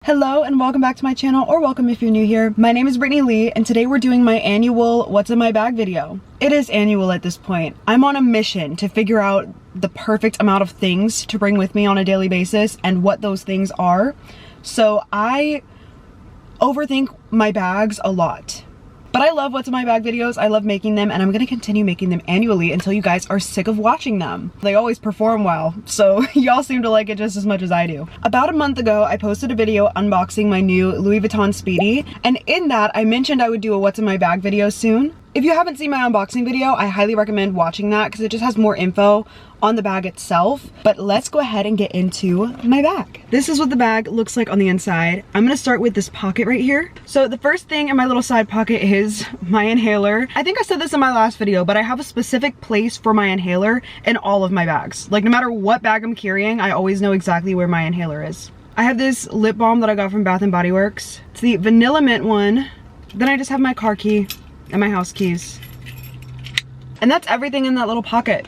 Hello and welcome back to my channel, or welcome if you're new here. My name is Brittany Lee and today we're doing my annual what's in my bag video. It is annual at this point. I'm on a mission to figure out the perfect amount of things to bring with me on a daily basis and what those things are. So I overthink my bags a lot. But I love what's in my bag videos. I love making them and I'm gonna continue making them annually until you guys are sick of watching them. They always perform well, so y'all seem to like it just as much as I do. About a month ago, I posted a video unboxing my new Louis Vuitton Speedy, and in that I mentioned I would do a what's in my bag video soon. If you haven't seen my unboxing video, I highly recommend watching that because it just has more info on the bag itself. But let's go ahead and get into my bag. This is what the bag looks like on the inside. I'm gonna start with this pocket right here. So the first thing in my little side pocket is my inhaler. I think I said this in my last video, but I have a specific place for my inhaler in all of my bags. Like no matter what bag I'm carrying, I always know exactly where my inhaler is. I have this lip balm that I got from Bath & Body Works. It's the vanilla mint one. Then I just have my car key and my house keys. And that's everything in that little pocket.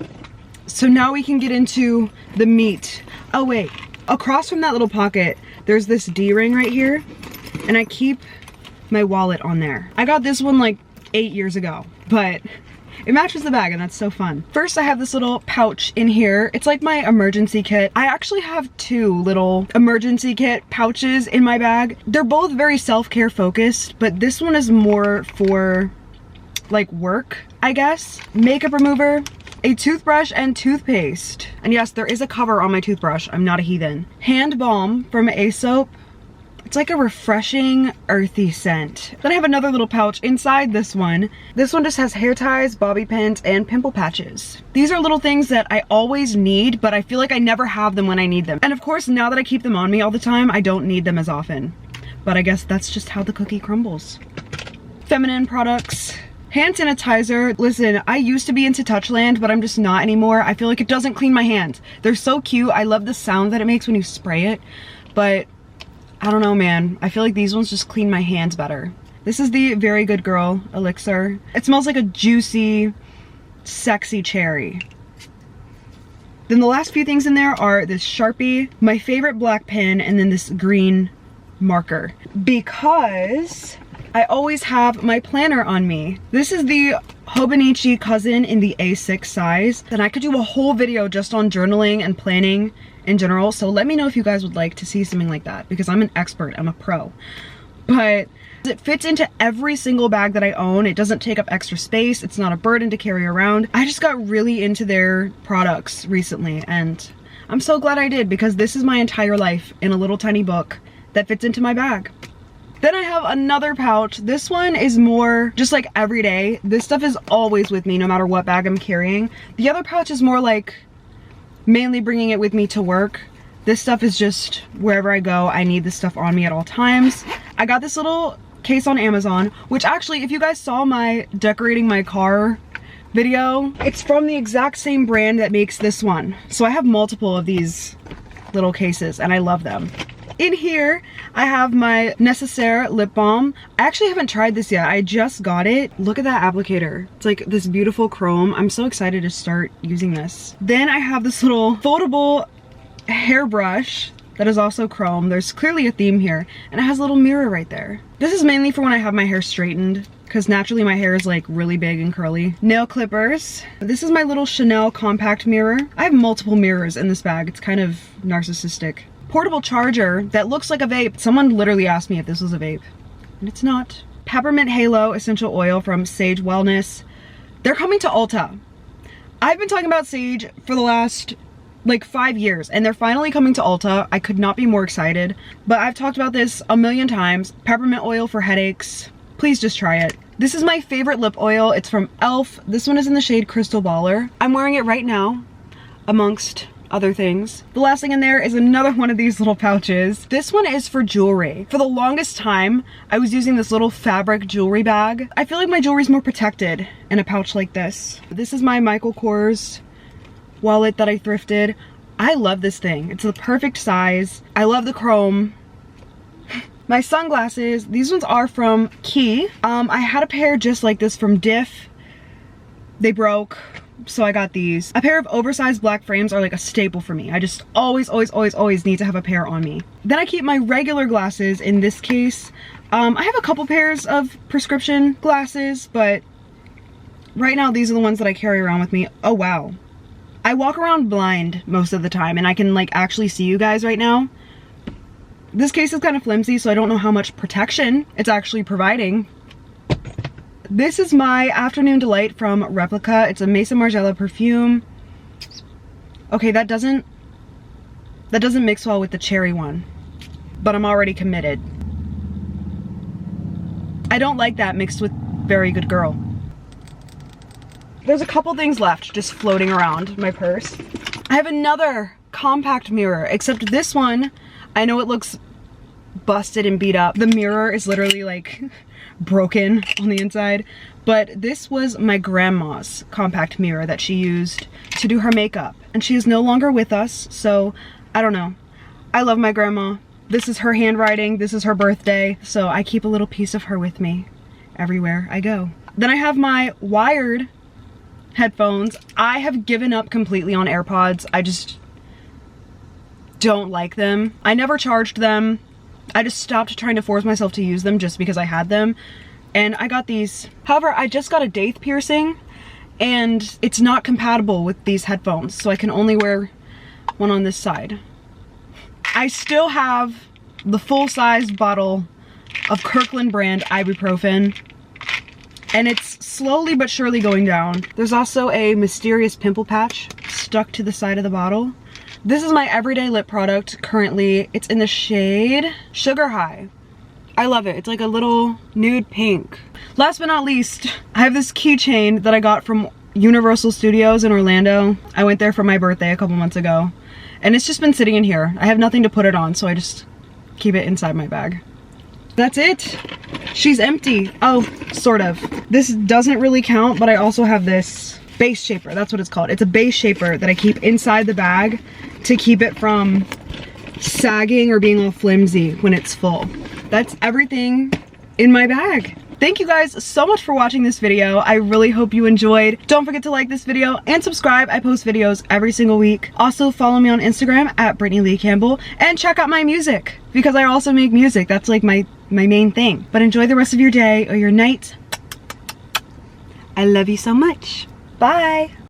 So now we can get into the meat. Oh wait, across from that little pocket, there's this D-ring right here, and I keep my wallet on there. I got this one like 8 years ago, but it matches the bag and that's so fun. First, I have this little pouch in here. It's like my emergency kit. I actually have two little emergency kit pouches in my bag. They're both very self-care focused, but this one is more for like work, I guess. Makeup remover, a toothbrush and toothpaste. And yes, there is a cover on my toothbrush. I'm not a heathen. Hand balm from Aesop. It's like a refreshing, earthy scent. Then I have another little pouch inside this one. This one just has hair ties, bobby pins, and pimple patches. These are little things that I always need, but I feel like I never have them when I need them. And of course, now that I keep them on me all the time, I don't need them as often. But I guess that's just how the cookie crumbles. Feminine products. Hand sanitizer. Listen, I used to be into Touchland, but I'm just not anymore. I feel like it doesn't clean my hands. They're so cute. I love the sound that it makes when you spray it, but I don't know, man. I feel like these ones just clean my hands better. This is the Very Good Girl elixir. It smells like a juicy, sexy cherry. Then the last few things in there are this Sharpie, my favorite black pen, and then this green marker. Because I always have my planner on me. This is the Hobonichi Cousin in the A6 size. And I could do a whole video just on journaling and planning in general. So let me know if you guys would like to see something like that, because I'm an expert, I'm a pro. But it fits into every single bag that I own. It doesn't take up extra space. It's not a burden to carry around. I just got really into their products recently and I'm so glad I did, because this is my entire life in a little tiny book that fits into my bag. Then I have another pouch. This one is more just like every day. This stuff is always with me no matter what bag I'm carrying. The other pouch is more like mainly bringing it with me to work. This stuff is just wherever I go, I need this stuff on me at all times. I got this little case on Amazon, which actually, if you guys saw my decorating my car video, it's from the exact same brand that makes this one. So I have multiple of these little cases and I love them. In here, I have my Necessaire lip balm. I actually haven't tried this yet. I just got it. Look at that applicator. It's like this beautiful chrome. I'm so excited to start using this. Then I have this little foldable hairbrush that is also chrome. There's clearly a theme here, and it has a little mirror right there. This is mainly for when I have my hair straightened, because naturally my hair is like really big and curly. Nail clippers. This is my little Chanel compact mirror. I have multiple mirrors in this bag. It's kind of narcissistic. Portable charger that looks like a vape. Someone literally asked me if this was a vape, and it's not. Peppermint Halo essential oil from Sage Wellness. They're coming to Ulta. I've been talking about Sage for the last like 5 years, and they're finally coming to Ulta. I could not be more excited, but I've talked about this a million times. Peppermint oil for headaches. Please just try it. This is my favorite lip oil. It's from e.l.f. This one is in the shade Crystal Baller. I'm wearing it right now, amongst other things. The last thing in there is another one of these little pouches. This one is for jewelry. For the longest time, I was using this little fabric jewelry bag. I feel like my jewelry's more protected in a pouch like this. This is my Michael Kors wallet that I thrifted. I love this thing. It's the perfect size. I love the chrome. My sunglasses, these ones are from Key. I had a pair just like this from Diff. They broke. so I got these. A pair of oversized black frames are like a staple for me. I just always need to have a pair on me. Then I keep my regular glasses in this case. I have a couple pairs of prescription glasses, but right now these are the ones that I carry around with me. Oh wow. I walk around blind most of the time, and I can like actually see you guys right now. This case is kind of flimsy, so I don't know how much protection it's actually providing. This is my Afternoon Delight from Replica. It's a Maison Margiela perfume. Okay, that doesn't mix well with the cherry one, but I'm already committed. I don't like that mixed with Very Good Girl. There's a couple things left just floating around my purse. I have another compact mirror, except this one, I know it looks busted and beat up. The mirror is literally like broken on the inside, but this was my grandma's compact mirror that she used to do her makeup, and she is no longer with us, so I don't know. I love my grandma. This is her handwriting, this is her birthday, so I keep a little piece of her with me everywhere I go. Then I have my wired headphones. I have given up completely on AirPods. I just don't like them. I never charged them. I just stopped trying to force myself to use them just because I had them. And I got these. However, I just got a daith piercing and it's not compatible with these headphones, so I can only wear one on this side. I still have the full-size bottle of Kirkland brand ibuprofen, and it's slowly but surely going down. There's also a mysterious pimple patch stuck to the side of the bottle. This is my everyday lip product currently. It's in the shade Sugar High. I love it. It's like a little nude pink. Last but not least, I have this keychain that I got from Universal Studios in Orlando. I went there for my birthday a couple months ago, and it's just been sitting in here. I have nothing to put it on, so I just keep it inside my bag. That's it. She's empty. Oh, sort of. This doesn't really count, but I also have this base shaper. That's what it's called. It's a base shaper that I keep inside the bag to keep it from sagging or being all flimsy when it's full. That's everything in my bag. Thank you guys so much for watching this video. I really hope you enjoyed. Don't forget to like this video and subscribe. I post videos every single week. Also follow me on Instagram at Brittany Lee Campbell, and check out my music because I also make music. That's like my main thing. But enjoy the rest of your day or your night. I love you so much. Bye.